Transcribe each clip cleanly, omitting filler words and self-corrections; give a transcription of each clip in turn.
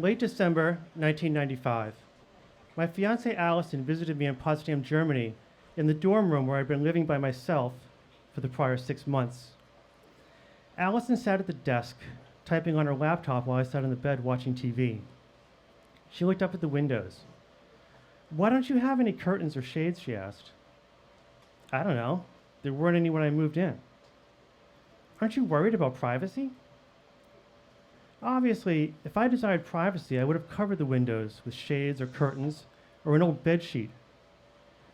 Late December 1995. My fiancée Allison visited me in Potsdam, Germany, in the dorm room where I'd been living by myself for the prior 6 months. Allison sat at the desk, typing on her laptop while I sat on the bed watching TV. She looked up at the windows. "Why don't you have any curtains or shades?" she asked. "I don't know. There weren't any when I moved in." "Aren't you worried about privacy?" Obviously, if I desired privacy, I would have covered the windows with shades or curtains or an old bed sheet.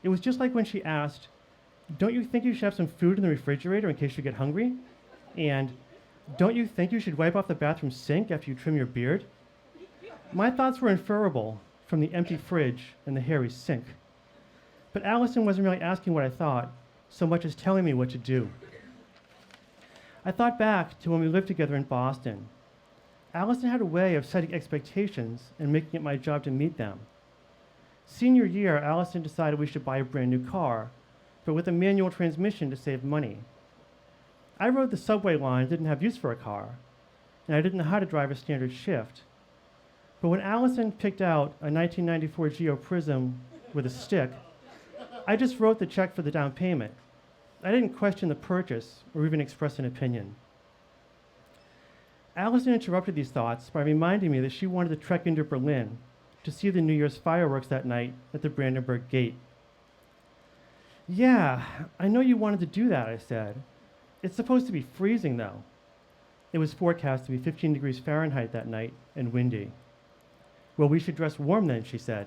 It was just like when she asked, "Don't you think you should have some food in the refrigerator in case you get hungry?" And, "Don't you think you should wipe off the bathroom sink after you trim your beard?" My thoughts were inferable from the empty fridge and the hairy sink. But Allison wasn't really asking what I thought, so much as telling me what to do. I thought back to when we lived together in Boston. Allison had a way of setting expectations and making it my job to meet them. Senior year, Allison decided we should buy a brand new car, but with a manual transmission to save money. I rode the subway line and didn't have use for a car, and I didn't know how to drive a standard shift. But when Allison picked out a 1994 Geo Prism with a stick, I just wrote the check for the down payment. I didn't question the purchase or even express an opinion. Allison interrupted these thoughts by reminding me that she wanted to trek into Berlin to see the New Year's fireworks that night at the Brandenburg Gate. "Yeah, I know you wanted to do that," I said. "It's supposed to be freezing, though." It was forecast to be 15 degrees Fahrenheit that night and windy. "Well, we should dress warm then," she said.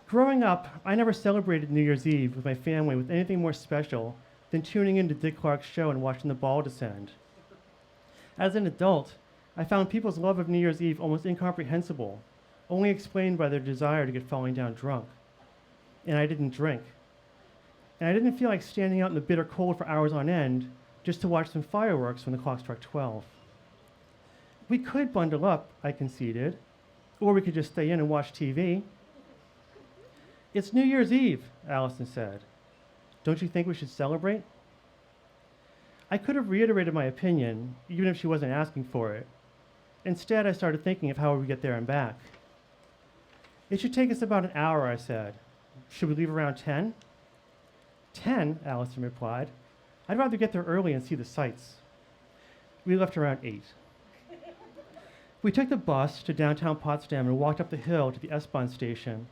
Growing up, I never celebrated New Year's Eve with my family with anything more special than tuning into Dick Clark's show and watching the ball descend. As an adult, I found people's love of New Year's Eve almost incomprehensible, only explained by their desire to get falling down drunk. And I didn't drink. And I didn't feel like standing out in the bitter cold for hours on end just to watch some fireworks when the clock struck 12. "We could bundle up," I conceded, "or we could just stay in and watch TV." "It's New Year's Eve," Allison said. "Don't you think we should celebrate?" I could have reiterated my opinion, even if she wasn't asking for it. Instead, I started thinking of how we would get there and back. "It should take us about an hour," I said. "Should we leave around 10? 10, Allison replied. "I'd rather get there early and see the sights." We left around 8. We took the bus to downtown Potsdam and walked up the hill to the S-Bahn station.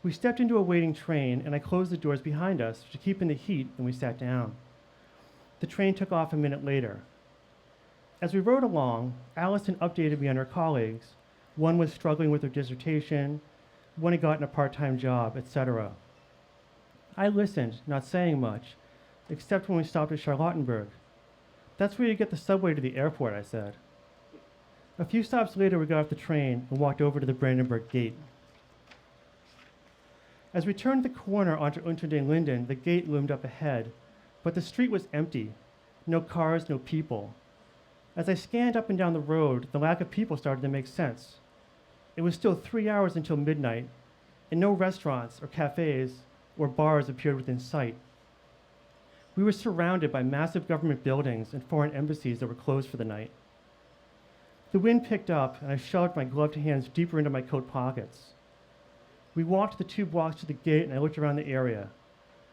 We stepped into a waiting train, and I closed the doors behind us to keep in the heat, and we sat down. The train took off a minute later. As we rode along, Allison updated me on her colleagues. One was struggling with her dissertation, one had gotten a part-time job, etc. I listened, not saying much, except when we stopped at Charlottenburg. "That's where you get the subway to the airport," I said. A few stops later, we got off the train and walked over to the Brandenburg Gate. As we turned the corner onto Unter den Linden, the gate loomed up ahead, but the street was empty. No cars, no people. As I scanned up and down the road, the lack of people started to make sense. It was still 3 hours until midnight, and no restaurants or cafes or bars appeared within sight. We were surrounded by massive government buildings and foreign embassies that were closed for the night. The wind picked up, and I shoved my gloved hands deeper into my coat pockets. We walked the 2 blocks to the gate, and I looked around the area.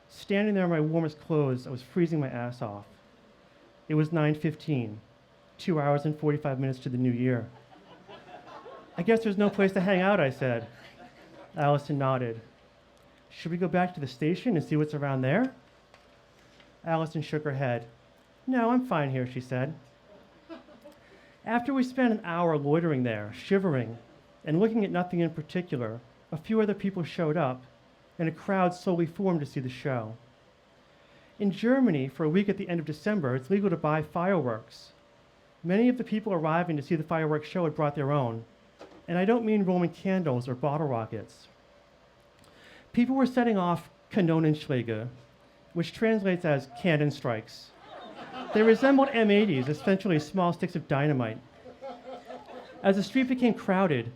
Standing there in my warmest clothes, I was freezing my ass off. It was 9:15, 2 hours and 45 minutes to the new year. "I guess there's no place to hang out," I said. Allison nodded. "Should we go back to the station and see what's around there?" Allison shook her head. "No, I'm fine here," she said. After we spent an hour loitering there, shivering, and looking at nothing in particular, a few other people showed up, and a crowd slowly formed to see the show. In Germany, for a week at the end of December, it's legal to buy fireworks. Many of the people arriving to see the fireworks show had brought their own, and I don't mean Roman candles or bottle rockets. People were setting off Kanonenschläge, which translates as cannon strikes. They resembled M80s, essentially small sticks of dynamite. As the street became crowded,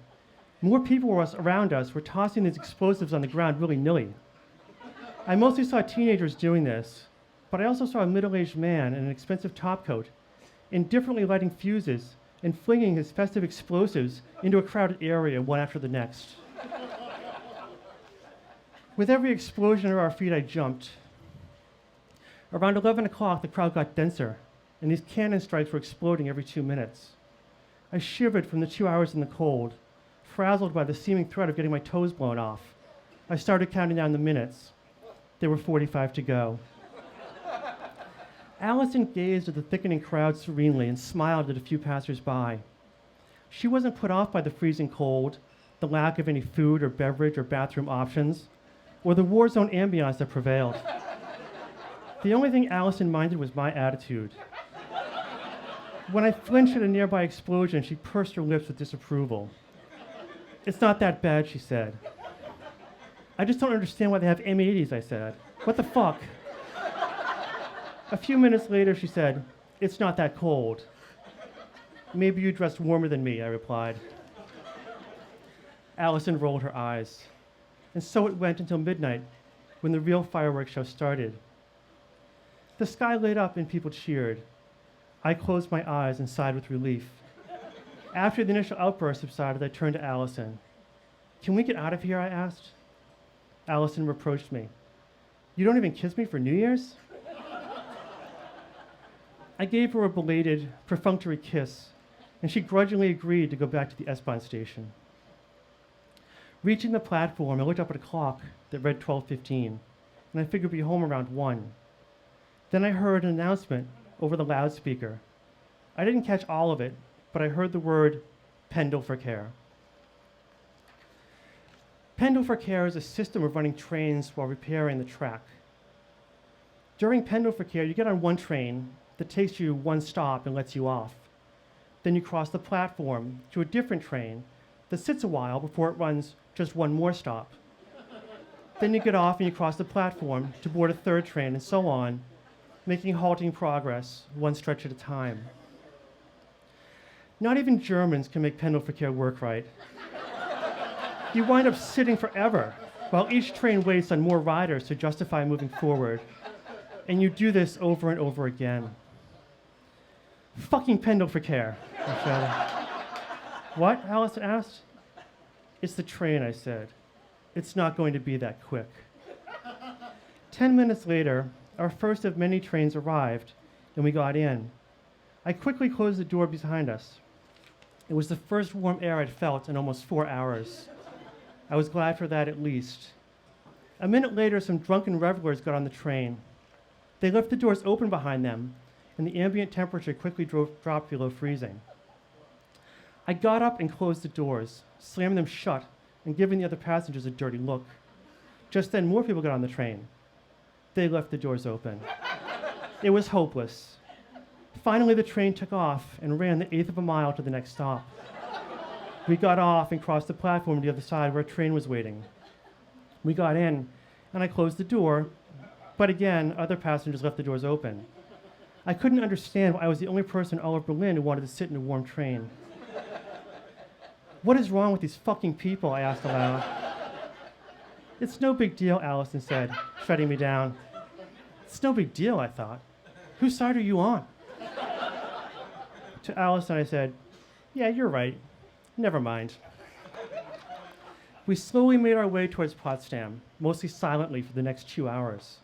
more people around us were tossing these explosives on the ground willy-nilly. I mostly saw teenagers doing this, but I also saw a middle-aged man in an expensive topcoat, indifferently lighting fuses and flinging his festive explosives into a crowded area one after the next. With every explosion at our feet, I jumped. Around 11 o'clock, the crowd got denser, and these cannon strikes were exploding every 2 minutes. I shivered from the 2 hours in the cold, frazzled by the seeming threat of getting my toes blown off. I started counting down the minutes. There were 45 to go. Allison gazed at the thickening crowd serenely and smiled at a few passers-by. She wasn't put off by the freezing cold, the lack of any food or beverage or bathroom options, or the war zone ambiance that prevailed. The only thing Allison minded was my attitude. When I flinched at a nearby explosion, she pursed her lips with disapproval. "It's not that bad," she said. "I just don't understand why they have M80s," I said. "What the fuck?" A few minutes later, she said, "It's not that cold." "Maybe you dressed warmer than me," I replied. Allison rolled her eyes. And so it went until midnight, when the real fireworks show started. The sky lit up and people cheered. I closed my eyes and sighed with relief. After the initial outburst subsided, I turned to Allison. "Can we get out of here?" I asked. Allison reproached me. "You don't even kiss me for New Year's?" I gave her a belated, perfunctory kiss, and she grudgingly agreed to go back to the S-Bahn station. Reaching the platform, I looked up at a clock that read 12:15, and I figured we'd be home around 1. Then I heard an announcement over the loudspeaker. I didn't catch all of it, but I heard the word Pendelverkehr. Pendelverkehr is a system of running trains while repairing the track. During Pendelverkehr, you get on one train that takes you one stop and lets you off. Then you cross the platform to a different train that sits a while before it runs just one more stop. Then you get off and you cross the platform to board a third train, and so on, making halting progress one stretch at a time. Not even Germans can make Pendelverkehr work right. You wind up sitting forever while each train waits on more riders to justify moving forward. And you do this over and over again. "Fucking Pendelverkehr," I shouted. "What?" Allison asked. "It's the train," I said. "It's not going to be that quick." 10 minutes later, our first of many trains arrived, and we got in. I quickly closed the door behind us. It was the first warm air I'd felt in almost 4 hours. I was glad for that at least. A minute later, some drunken revelers got on the train. They left the doors open behind them, and the ambient temperature quickly dropped below freezing. I got up and closed the doors, slamming them shut, and giving the other passengers a dirty look. Just then, more people got on the train. They left the doors open. It was hopeless. Finally, the train took off and ran the eighth of a mile to the next stop. We got off and crossed the platform to the other side where a train was waiting. We got in, and I closed the door, but again, other passengers left the doors open. I couldn't understand why I was the only person in all of Berlin who wanted to sit in a warm train. "What is wrong with these fucking people?" I asked aloud. "It's no big deal," Allison said, shutting me down. "It's no big deal," I thought. "Whose side are you on?" To Allison, I said, "Yeah, you're right. Never mind." We slowly made our way towards Potsdam, mostly silently for the next 2 hours.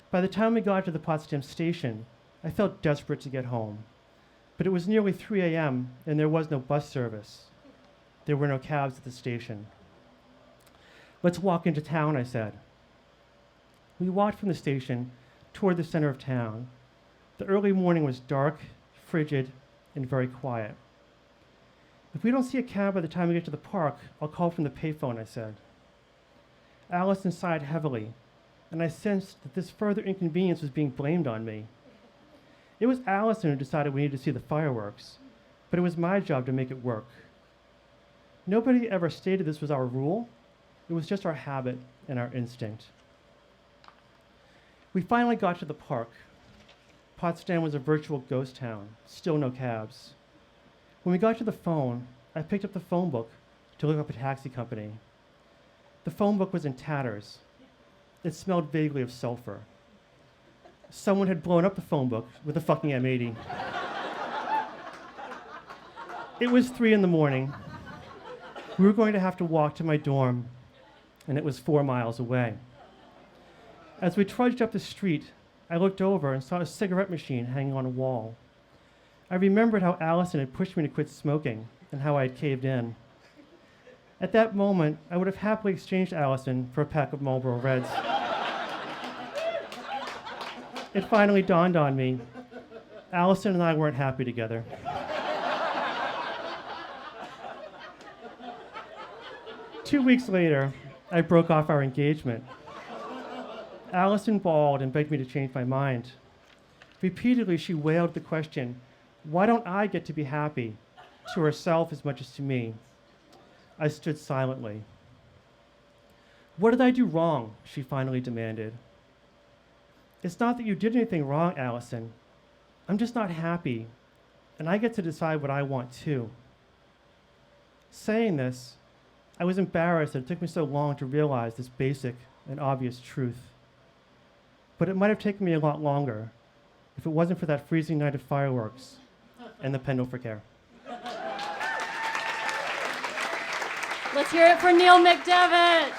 By the time we got to the Potsdam station, I felt desperate to get home. But it was nearly 3 a.m., and there was no bus service. There were no cabs at the station. "Let's walk into town," I said. We walked from the station toward the center of town. The early morning was dark, frigid, and very quiet. "If we don't see a cab by the time we get to the park, I'll call from the payphone," I said. Allison sighed heavily, and I sensed that this further inconvenience was being blamed on me. It was Allison who decided we needed to see the fireworks, but it was my job to make it work. Nobody ever stated this was our rule. It was just our habit and our instinct. We finally got to the park. Potsdam was a virtual ghost town, still no cabs. When we got to the phone, I picked up the phone book to look up a taxi company. The phone book was in tatters. It smelled vaguely of sulfur. Someone had blown up the phone book with a fucking M80. It was 3 in the morning. We were going to have to walk to my dorm, and it was 4 miles away. As we trudged up the street, I looked over and saw a cigarette machine hanging on a wall. I remembered how Allison had pushed me to quit smoking and how I had caved in. At that moment, I would have happily exchanged Allison for a pack of Marlboro Reds. It finally dawned on me, Allison and I weren't happy together. Two weeks later, I broke off our engagement. Allison bawled and begged me to change my mind. Repeatedly, she wailed the question, why don't I get to be happy? To herself as much as to me. I stood silently. What did I do wrong? She finally demanded. It's not that you did anything wrong, Allison. I'm just not happy, and I get to decide what I want too. Saying this, I was embarrassed that it took me so long to realize this basic and obvious truth. But it might have taken me a lot longer if it wasn't for that freezing night of fireworks and the Pendle for Care. Let's hear it for Neil McDevitt.